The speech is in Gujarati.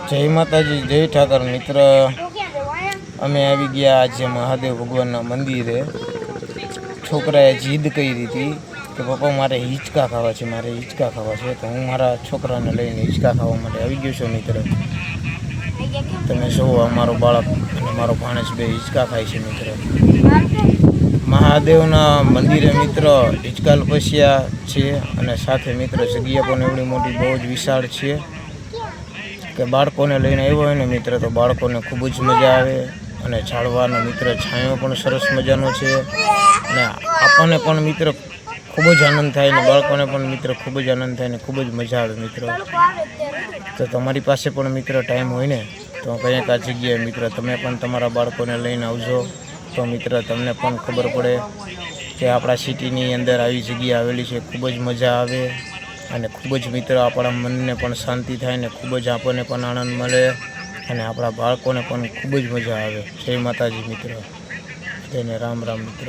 જય માતાજી, જય ઠાકર મિત્ર। અમે આવી ગયા આજે મહાદેવ ભગવાનના મંદિરે। છોકરાએ જીદ કરી હતી કે પપ્પા મારે હિંચકા ખાવા છે, તો હું મારા છોકરાને લઈને હિંચકા ખાવા માટે આવી ગયો છું મિત્ર। તમે જુઓ, અમારો બાળક અને મારો ભાણેજ બે હિંચકા ખાય છે મિત્ર। મહાદેવના મંદિરે મિત્ર હિંચકા લપસ્યા છે અને સાથે મિત્ર જગ્યા પણ એવડી મોટી બહુ જ વિશાળ છે કે બાળકોને લઈને આવ્યો હોય ને મિત્ર તો બાળકોને ખૂબ જ મજા આવે। અને ઝાડવાનો મિત્ર છાંયો પણ સરસ મજાનો છે અને આપણને પણ મિત્ર ખૂબ જ આનંદ થાય ને બાળકોને પણ મિત્ર ખૂબ જ આનંદ થાય ને ખૂબ જ મજા આવે મિત્ર। તો તમારી પાસે પણ મિત્ર ટાઈમ હોય ને તો કંઈક આ જગ્યાએ મિત્ર તમે પણ તમારા બાળકોને લઈને આવજો, તો મિત્ર તમને પણ ખબર પડે કે આપણા સિટીની અંદર આવી જગ્યા આવેલી છે। ખૂબ જ મજા આવે અને ખૂબ જ મિત્ર આપણા મનને પણ શાંતિ થાય ને ખૂબ જ આપણને પણ આનંદ મળે અને આપણા બાળકોને પણ ખૂબ જ મજા આવે। જય માતાજી મિત્ર, તેને રામ રામ મિત્ર।